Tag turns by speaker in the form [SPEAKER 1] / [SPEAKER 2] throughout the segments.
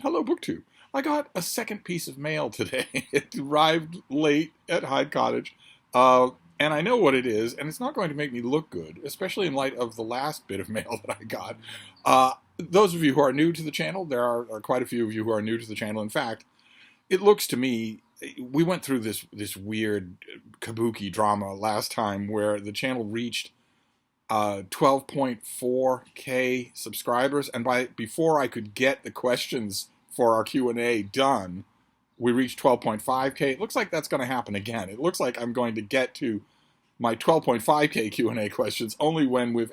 [SPEAKER 1] Hello, BookTube. I got a second piece of mail today. It arrived late at Hyde Cottage, and I know what it is, and it's not going to make me look good, especially in light of the last bit of mail that I got. Those of you who are new to the channel, there are quite a few of you who are new to the channel. In fact, it looks to me we went through this weird kabuki drama last time where the channel reached 12.4K subscribers, and before I could get the questions for our Q&A done, we reached 12.5K. It looks like that's going to happen again. It looks like I'm going to get to my 12.5K Q&A questions only when we've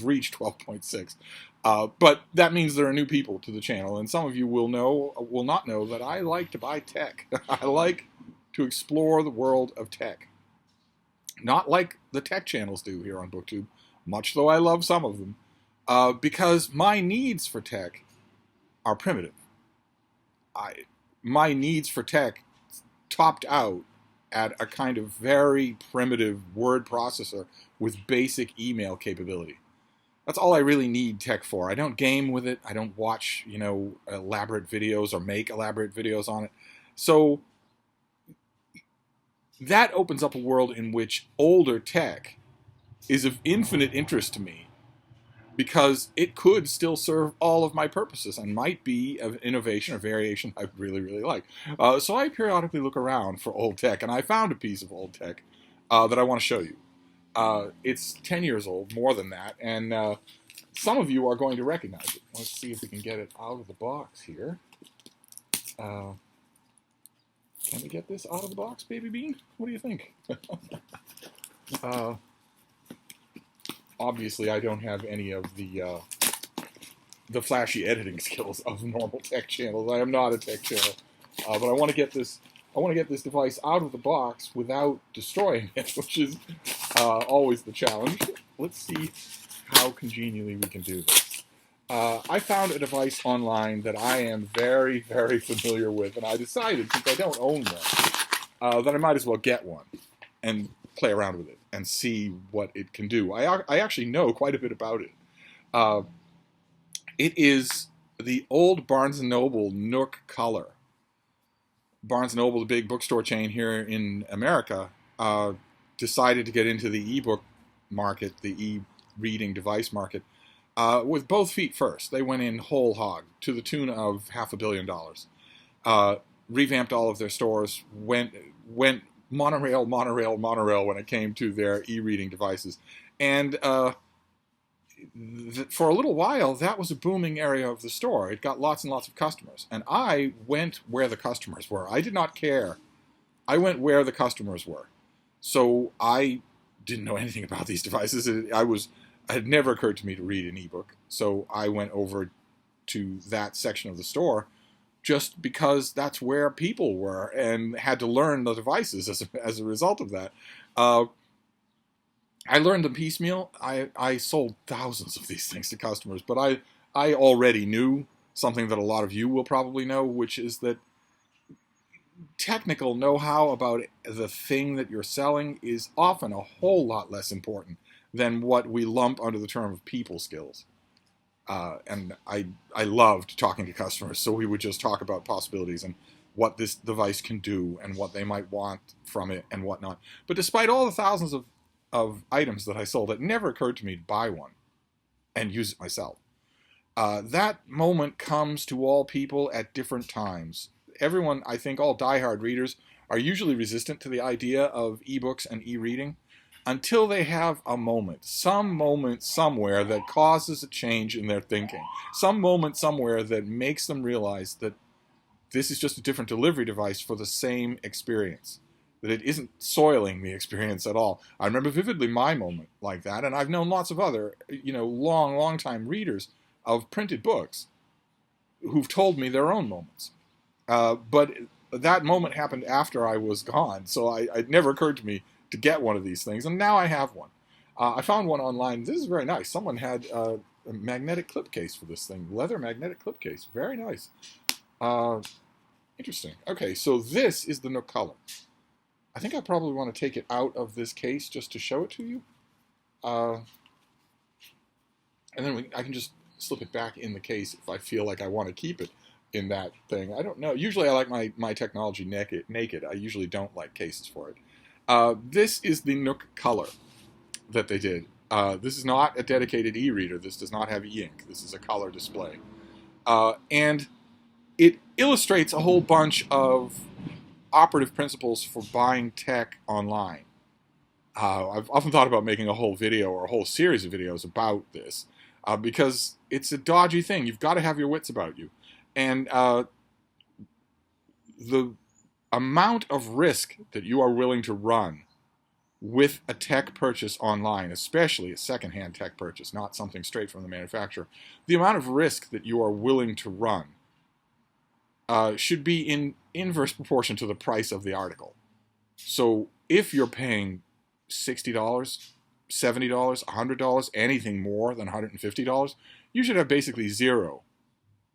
[SPEAKER 1] reached 12.6. But that means there are new people to the channel, and some of you will not know that I like to buy tech. I like to explore the world of tech. Not like the tech channels do here on BookTube, much though I love some of them, because my needs for tech are primitive. My needs for tech topped out at a kind of very primitive word processor with basic email capability. That's all I really need tech for. I don't game with it. I don't watch, elaborate videos or make elaborate videos on it. So that opens up a world in which older tech is of infinite interest to me because it could still serve all of my purposes and might be an innovation or variation I really, really like. So I periodically look around for old tech, and I found a piece of old tech that I want to show you. It's 10 years old, more than that, and some of you are going to recognize it. Let's see if we can get it out of the box here. Can we get this out of the box, Baby Bean? What do you think? Obviously, I don't have any of the flashy editing skills of normal tech channels. I am not a tech channel, but I want to get this. I want to get this device out of the box without destroying it, which is always the challenge. Let's see how congenially we can do this. I found a device online that I am very, very familiar with, and I decided, since I don't own one, that I might as well get one and play around with it and see what it can do. I actually know quite a bit about it. It is the old Barnes & Noble Nook Color. Barnes & Noble, the big bookstore chain here in America, decided to get into the ebook market, the e-reading device market, with both feet first. They went in whole hog to the tune of $500 million. Revamped all of their stores, went monorail when it came to their e-reading devices. And for a little while, that was a booming area of the store. It got lots and lots of customers. And I went where the customers were. I did not care. I went where the customers were. So I didn't know anything about these devices. It had never occurred to me to read an ebook. So I went over to that section of the store just because that's where people were and had to learn the devices as a result of that. I learned them piecemeal. I sold thousands of these things to customers, but I already knew something that a lot of you will probably know, which is that technical know-how about the thing that you're selling is often a whole lot less important than what we lump under the term of people skills. And I loved talking to customers, so we would just talk about possibilities and what this device can do and what they might want from it and whatnot. But despite all the thousands of items that I sold, it never occurred to me to buy one and use it myself. That moment comes to all people at different times. Everyone, I think all diehard readers, are usually resistant to the idea of ebooks and e-reading until they have a moment, some moment somewhere that causes a change in their thinking, some moment somewhere that makes them realize that this is just a different delivery device for the same experience, that it isn't soiling the experience at all. I remember vividly my moment like that, and I've known lots of other, long time readers of printed books who've told me their own moments. But that moment happened after I was gone, so it never occurred to me to get one of these things, and now I have one. I found one online. This is very nice. Someone had a magnetic clip case for this thing, leather magnetic clip case. Very nice. Interesting. Okay, so this is the Nook Color. I think I probably want to take it out of this case just to show it to you. And then I can just slip it back in the case if I feel like I want to keep it. in that thing. I don't know. Usually I like my technology naked. I usually don't like cases for it. This is the Nook Color that they did. This is not a dedicated e-reader. This does not have e-ink. This is a color display. And it illustrates a whole bunch of operative principles for buying tech online. I've often thought about making a whole video or a whole series of videos about this because it's a dodgy thing. You've got to have your wits about you. And the amount of risk that you are willing to run with a tech purchase online, especially a secondhand tech purchase, not something straight from the manufacturer, the amount of risk that you are willing to run should be in inverse proportion to the price of the article. So if you're paying $60, $70, $100, anything more than $150, you should have basically zero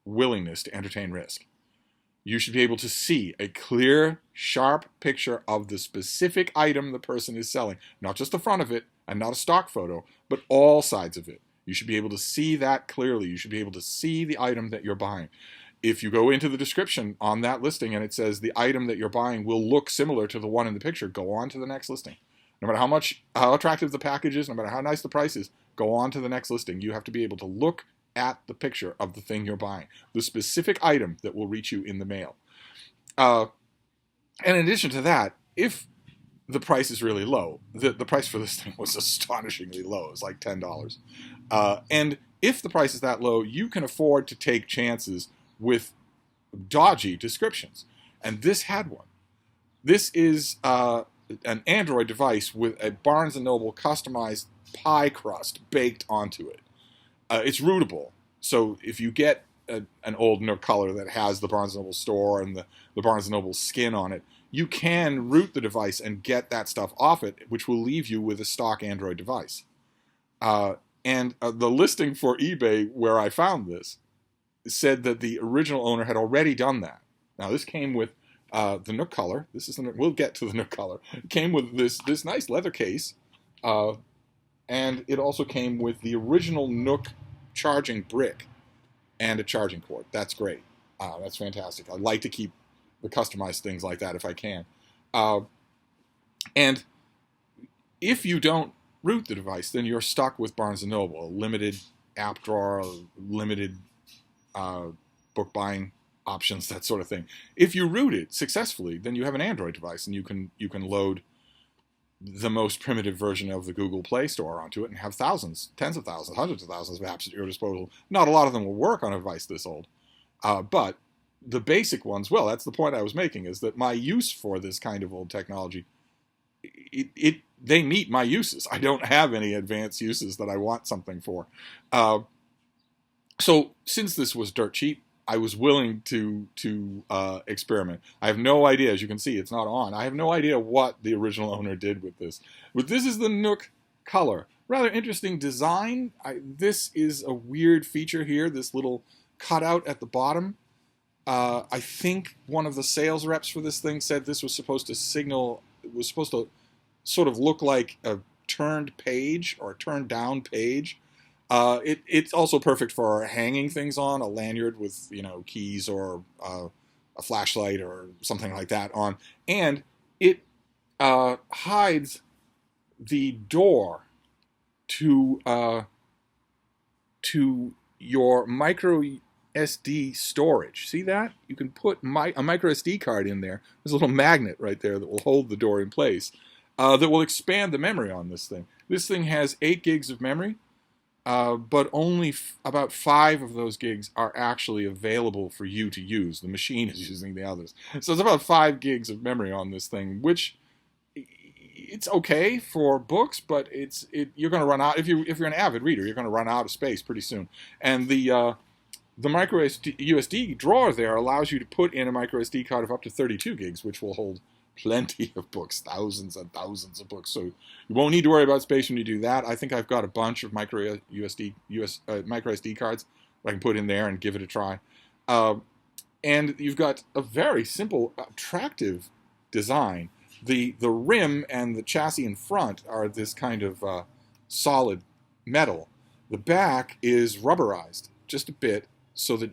[SPEAKER 1] willingness to entertain risk. You should be able to see a clear, sharp picture of the specific item the person is selling. Not just the front of it and not a stock photo, but all sides of it. You should be able to see that clearly. You should be able to see the item that you're buying. If you go into the description on that listing and it says the item that you're buying will look similar to the one in the picture, go on to the next listing. No matter how attractive the package is, no matter how nice the price is, go on to the next listing. You have to be able to look at the picture of the thing you're buying, the specific item that will reach you in the mail. And in addition to that, if the price is really low, the price for this thing was astonishingly low. It's like $10. And if the price is that low, you can afford to take chances with dodgy descriptions. And this had one. This is an Android device with a Barnes & Noble customized pie crust baked onto it. It's rootable. So if you get an old Nook Color that has the Barnes & Noble store and the Barnes & Noble skin on it, you can root the device and get that stuff off it, which will leave you with a stock Android device. And the listing for eBay where I found this said that the original owner had already done that. Now this came with the Nook Color. We'll get to the Nook Color. It came with this nice leather case, and it also came with the original Nook charging brick and a charging cord. That's great. That's fantastic. I like to keep the customized things like that if I can. And if you don't root the device, then you're stuck with Barnes & Noble, a limited app drawer, limited book buying options, that sort of thing. If you root it successfully, then you have an Android device, and you can load the most primitive version of the Google Play Store onto it and have thousands, tens of thousands, hundreds of thousands of apps at your disposal. Not a lot of them will work on a device this old, but the basic ones will. That's the point I was making, is that my use for this kind of old technology, they meet my uses. I don't have any advanced uses that I want something for. So since this was dirt cheap, I was willing to experiment. I have no idea, as you can see, it's not on. I have no idea what the original owner did with this. But this is the Nook Color. Rather interesting design. This is a weird feature here, this little cutout at the bottom. I think one of the sales reps for this thing said this was supposed to sort of look like a turned page or a turned down page. It's also perfect for hanging things on, a lanyard with, keys or a flashlight or something like that on. And it hides the door to your micro SD storage. See that? You can put a micro SD card in there. There's a little magnet right there that will hold the door in place, that will expand the memory on this thing. This thing has 8 gigs of memory. But only about 5 of those gigs are actually available for you to use. The machine is using the others. So it's about 5 gigs of memory on this thing, which it's okay for books, but you're going to run out. If you're an avid reader, you're going to run out of space pretty soon. And the micro USB drawer there allows you to put in a micro SD card of up to 32 gigs, which will hold plenty of books, thousands and thousands of books. So you won't need to worry about space when you do that. I think I've got a bunch of micro SD cards I can put in there and give it a try. And you've got a very simple, attractive design. The rim and the chassis in front are this kind of solid metal. The back is rubberized, just a bit, so that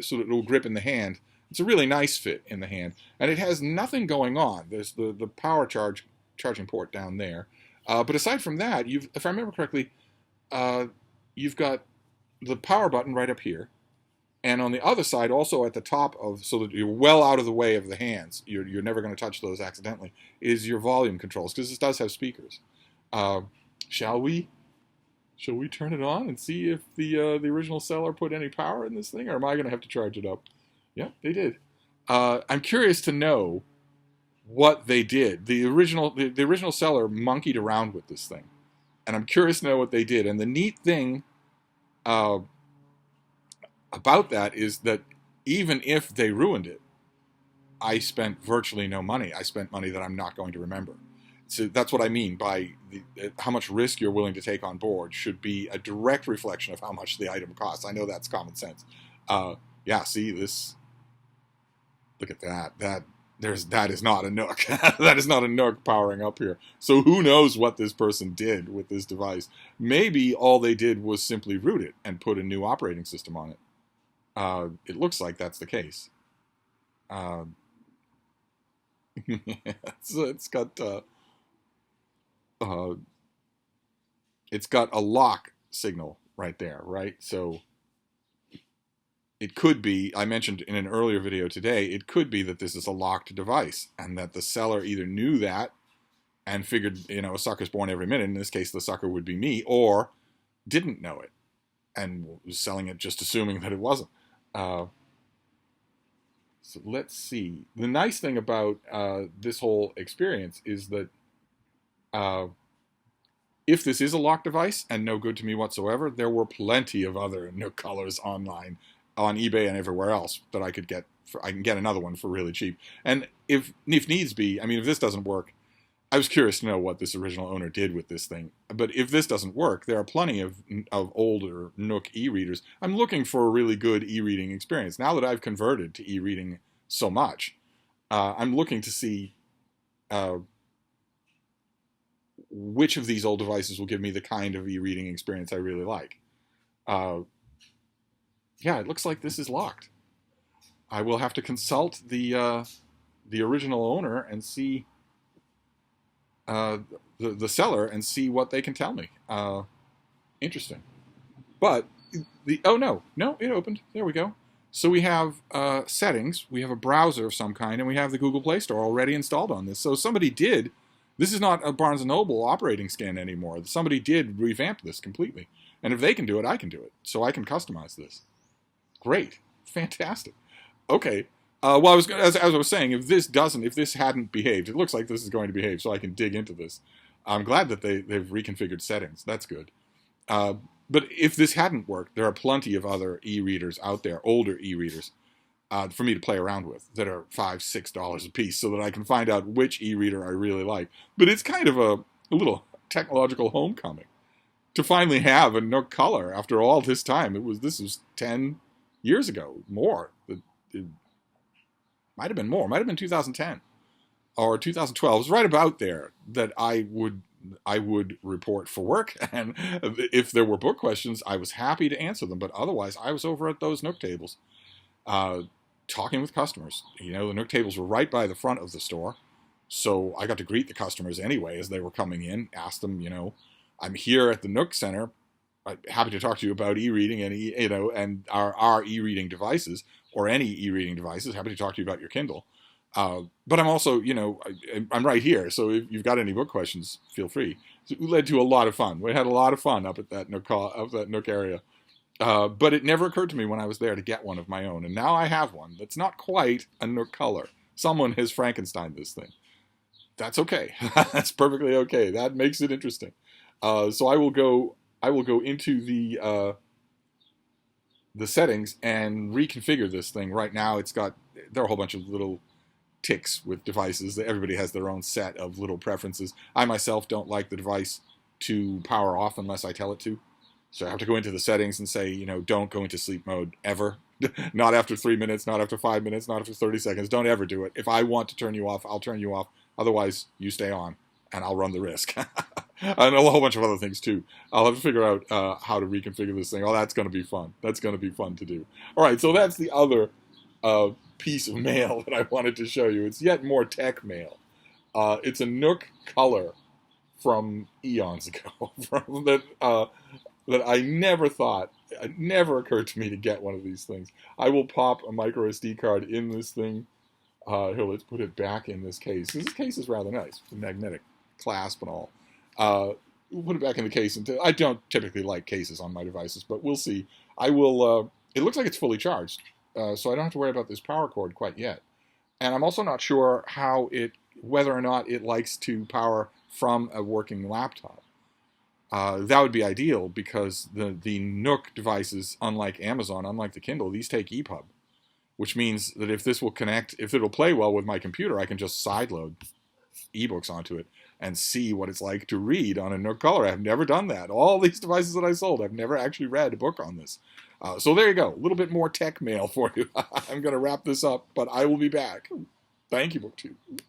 [SPEAKER 1] so that it will grip in the hand. It's a really nice fit in the hand, and it has nothing going on. There's the power charging port down there, but aside from that, if I remember correctly, you've got the power button right up here, and on the other side, also at the top so that you're well out of the way of the hands, you're never going to touch those accidentally, is your volume controls, because this does have speakers. Shall we turn it on and see if the original seller put any power in this thing, or am I going to have to charge it up? Yeah, they did. I'm curious to know what they did. The original seller monkeyed around with this thing, and I'm curious to know what they did. And the neat thing about that is that even if they ruined it, I spent virtually no money. I spent money that I'm not going to remember. So that's what I mean by how much risk you're willing to take on board should be a direct reflection of how much the item costs. I know that's common sense. Yeah, see this. Look at that. That is not a Nook. That is not a Nook powering up here. So who knows what this person did with this device? Maybe all they did was simply root it and put a new operating system on it. It looks like that's the case. It's got a lock signal right there, right? So it could be, I mentioned in an earlier video today, it could be that this is a locked device and that the seller either knew that and figured, a sucker's born every minute. In this case, the sucker would be me, or didn't know it and was selling it just assuming that it wasn't. So let's see. The nice thing about this whole experience is that if this is a locked device and no good to me whatsoever, there were plenty of other Nook Colors online, on eBay and everywhere else that I could get. I can get another one for really cheap. And if needs be, if this doesn't work, I was curious to know what this original owner did with this thing. But if this doesn't work, there are plenty of older Nook e-readers. I'm looking for a really good e-reading experience. Now that I've converted to e-reading so much, I'm looking to see which of these old devices will give me the kind of e-reading experience I really like. Yeah, it looks like this is locked. I will have to consult the original owner and see the seller and see what they can tell me. Interesting. But oh no, it opened. There we go. So we have settings, we have a browser of some kind, and we have the Google Play Store already installed on this. So somebody did. This is not a Barnes & Noble operating scan anymore. Somebody did revamp this completely. And if they can do it, I can do it. So I can customize this. Great. Fantastic. Okay. Well, as I was saying, if this hadn't behaved, it looks like this is going to behave, so I can dig into this. I'm glad that they've reconfigured settings. That's good. But if this hadn't worked, there are plenty of other e-readers out there, older e-readers, for me to play around with that are $5, $6 a piece, so that I can find out which e-reader I really like. But it's kind of a little technological homecoming to finally have a Nook Color after all this time. This was 10 years ago, more. It might have been more. Might have been 2010 or 2012. It was right about there that I would report for work, and if there were book questions, I was happy to answer them. But otherwise, I was over at those Nook tables, talking with customers. The Nook tables were right by the front of the store, so I got to greet the customers anyway as they were coming in. Ask them, I'm here at the Nook Center. I'm happy to talk to you about e-reading and our e-reading devices, or any e-reading devices. Happy to talk to you about your Kindle. But I'm also, I'm right here. So if you've got any book questions, feel free. So it led to a lot of fun. We had a lot of fun up at that Nook area. But it never occurred to me when I was there to get one of my own. And now I have one that's not quite a Nook Color. Someone has Frankensteined this thing. That's okay. That's perfectly okay. That makes it interesting. So I will go into the settings and reconfigure this thing. Right now, there are a whole bunch of little ticks with devices. Everybody has their own set of little preferences. I myself don't like the device to power off unless I tell it to. So I have to go into the settings and say, don't go into sleep mode ever. Not after 3 minutes, not after 5 minutes, not after 30 seconds. Don't ever do it. If I want to turn you off, I'll turn you off. Otherwise, you stay on, and I'll run the risk. And a whole bunch of other things too. I'll have to figure out how to reconfigure this thing. Oh, that's going to be fun. That's going to be fun to do. All right, so that's the other piece of mail that I wanted to show you. It's yet more tech mail. It's a Nook Color from eons ago, from that I never thought, it never occurred to me to get one of these things. I will pop a micro SD card in this thing. Here, let's put it back in this case. This case is rather nice, the magnetic clasp and all. We'll put it back in the case. I don't typically like cases on my devices, but we'll see. I will. It looks like it's fully charged, so I don't have to worry about this power cord quite yet. And I'm also not sure whether or not it likes to power from a working laptop. That would be ideal because the Nook devices, unlike Amazon, unlike the Kindle, these take EPUB, which means that if this will connect, if it'll play well with my computer, I can just sideload ebooks onto it and see what it's like to read on a Nook Color. I've never done that. All these devices that I sold, I've never actually read a book on this. So there you go. A little bit more tech mail for you. I'm going to wrap this up, but I will be back. Thank you, BookTube.